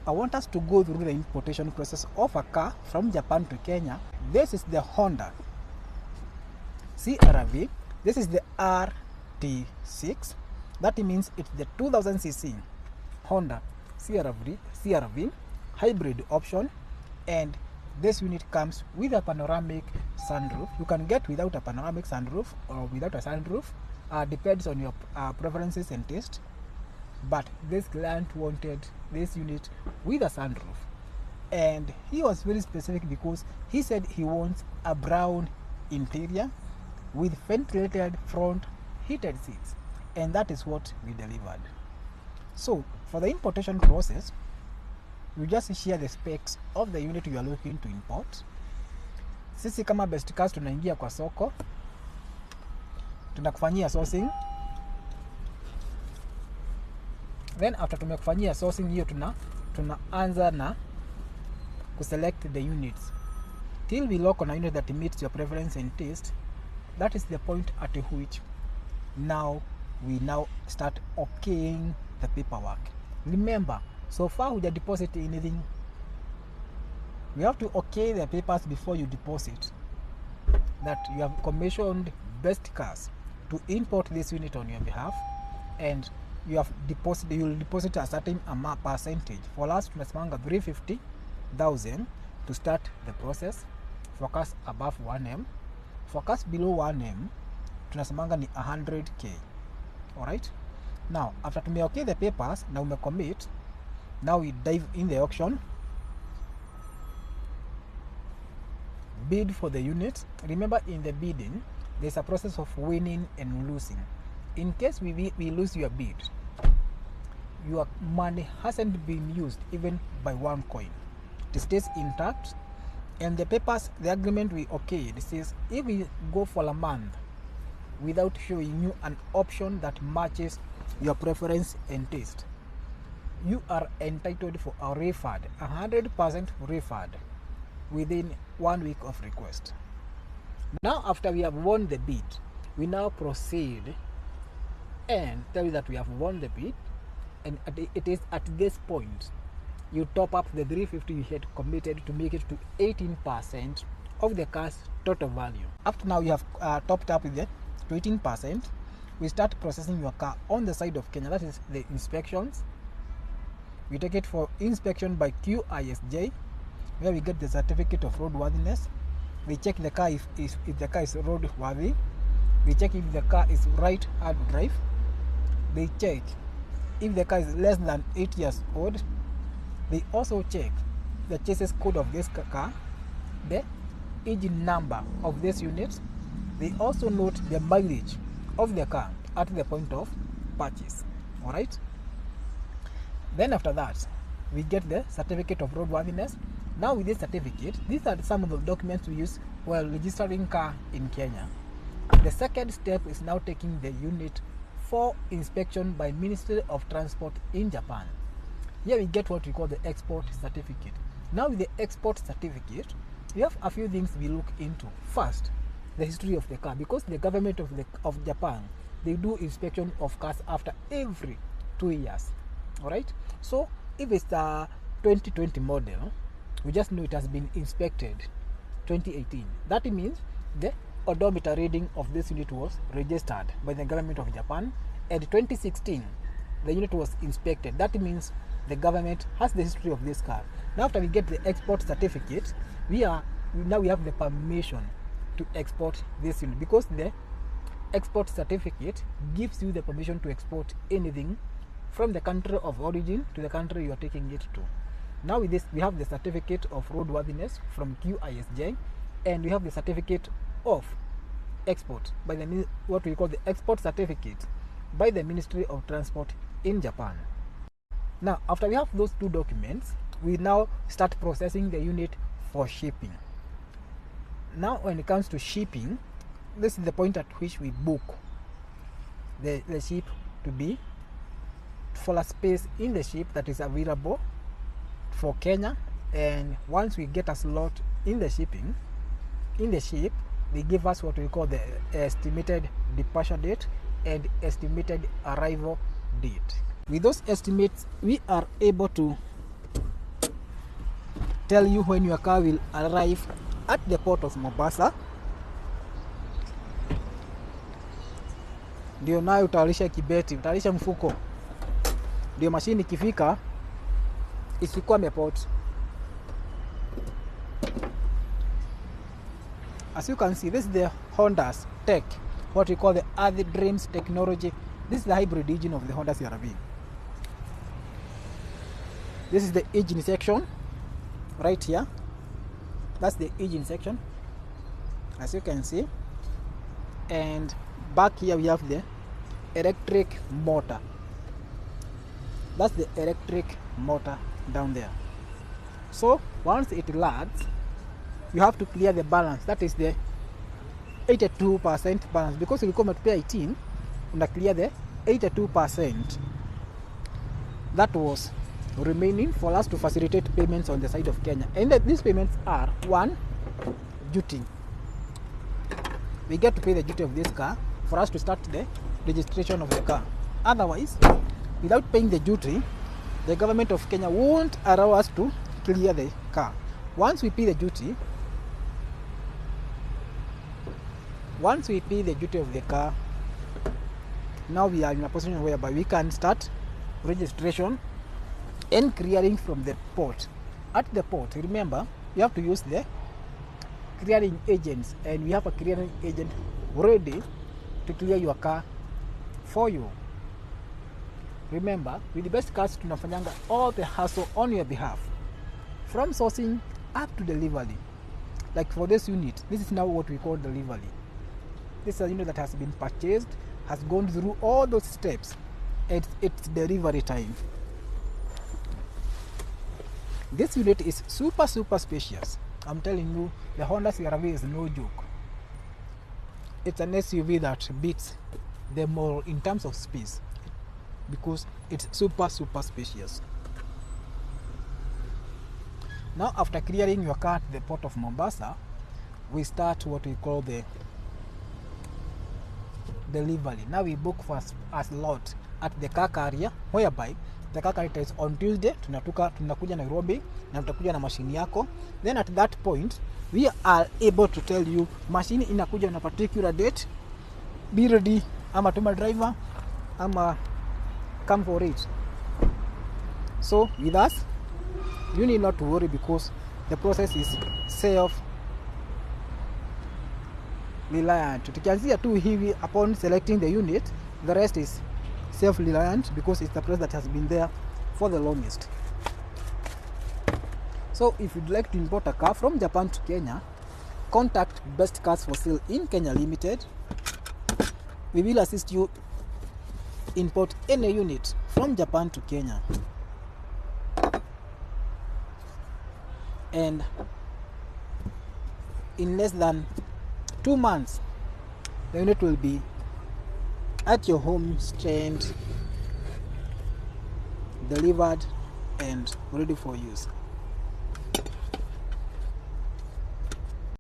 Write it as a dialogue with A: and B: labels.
A: I want us to go through the importation process of a car from Japan to Kenya. This is the Honda CRV. This is the RT6. That means it's the 2000cc Honda CRV hybrid option, and this unit comes with a panoramic sunroof. You can get without a panoramic sunroof or without a sunroof, depends on your preferences and taste, but this client wanted this unit with a sunroof, and he was very specific because he said he wants a brown interior with ventilated front heated seats, and that is what we delivered. So for the importation process, you just share the specs of the unit you are looking to import. Sisi kama Best Cars tunaingia kwa soko, tunakufanyia sourcing, then after tumekufanyia sourcing hiyo tunaanza na kuselect the units till we lock on a unit that meets your preference and taste. That is the point at which we start okaying the paperwork. Remember, so far huja deposit anything. We have to okay the papers before you deposit that you have commissioned Best Cars to import this unit on your behalf, and you will deposit a certain amount percentage. For us tunasimanga 350,000 to start the process. For cars above 1M, for cars below 1M tunasimanga ni 100k. Alright, now after tumeokay the papers na umecommit, now we dive in the auction, bid for the unit. Remember, in the bidding there's a process of winning and losing. In case we lose your bid, your money hasn't been used even by one coin. It stays intact, and the papers, the agreement we okayed says if we go for a month without showing you an option that matches your preference and taste, you are entitled for a refund, 100% refund within 1 week of request. Now after we have won the bid, we now proceed and tell you that we have won the bid, and it is at this point you top up the 350 you had committed to make it to 18% of the car's total value. After now you have topped up with the 18%, we start processing your car on the side of Kenya. That is the inspections. We take it for inspection by QISJ, where we get the Certificate of Roadworthiness. We check the car if the car is roadworthy. We check if the car is right hand drive. They check if the car is less than 8 years old. They also check the chassis code of this car, the engine number of this unit. They also note the mileage of the car at the point of purchase. Alright, then after that we get the Certificate of Roadworthiness. Now with this certificate, these are some of the documents we use while registering car in Kenya. The second step is now taking the unit for inspection by Ministry of Transport in Japan. Here we get what we call the export certificate. Now with the export certificate, we have a few things we look into. First, the history of the car, because the government of Japan, they do inspection of cars after every 2 years. Alright, so if it's a 2020 model, we just know it has been inspected 2018. That means the odometer reading of this unit was registered by the government of Japan, and 2016 the unit was inspected. That means the government has the history of this car. Now after we get the export certificate, we have the permission to export this unit, because the export certificate gives you the permission to export anything from the country of origin to the country you are taking it to. Now with this, we have the Certificate of Roadworthiness from QISJ, and we have the Certificate of Export by the what we call the Export Certificate by the Ministry of Transport in Japan. Now after we have those two documents, we now start processing the unit for shipping. Now when it comes to shipping, this is the point at which we book the ship to be for a space in the ship that is available for Kenya. And once we get a slot in the ship, they give us what we call the estimated departure date and estimated arrival date. With those estimates, we are able to tell you when your car will arrive at the port of Mombasa. Ndio nayo utaalisha kibeti, utaalisha mfuko, ndio mashini ikifika isikwame port. As you can see, this is the Honda's tech, what we call the Earth Dreams technology. This is the hybrid engine of the Honda CR-V. This is the engine section right here. That's the engine section, as you can see. And back here we have the electric motor. That's the electric motor down there. So once it lads, you have to clear the balance. That is the 82% balance, because you come at pay 18 and clear the 82% that was remaining for us to facilitate payments on the side of Kenya. And these payments are: 1, duty. We get to pay the duty of this car for us to start the registration of the car. Otherwise, without paying the duty, the government of Kenya won't allow us to clear the car. Once we pay the duty, of the car, now we are in a position whereby we can start registration and clearing from the port. At the port, remember, you have to use the clearing agents, and we have a clearing agent ready to clear your car for you. Remember, with the best cars tunafanyanga all the hassle on your behalf, from sourcing up to delivery. Like for this unit, this is now what we call delivery. This is a unit that has been purchased, has gone through all those steps, and it's delivery time. This unit is super spacious. I'm telling you, the Honda CR-V is no joke. It's an SUV that beats them all in terms of space, because it's super spacious. Now, after clearing your car at the port of Mombasa, we start what we call the delivery. Now we book for a slot at the car carrier, whereby the car carrier is on Tuesday, tunakuja Nairobi na tutakuja na mashini yako. Then at that point, we are able to tell you mashini inakuja on a particular date, be ready, ama tuma driver, ama come for it. So with us, you need not to worry, because the process is self-reliant. Tukianzia tu hivi upon selecting the unit, the rest is self-reliant, because it's the process that has been there for the longest. So if you'd like to import a car from Japan to Kenya, contact Best Cars for Sale in Kenya Limited. We will assist you import any unit from Japan to Kenya. And in less than 2 months, the unit will be at your home stand, delivered and ready for use.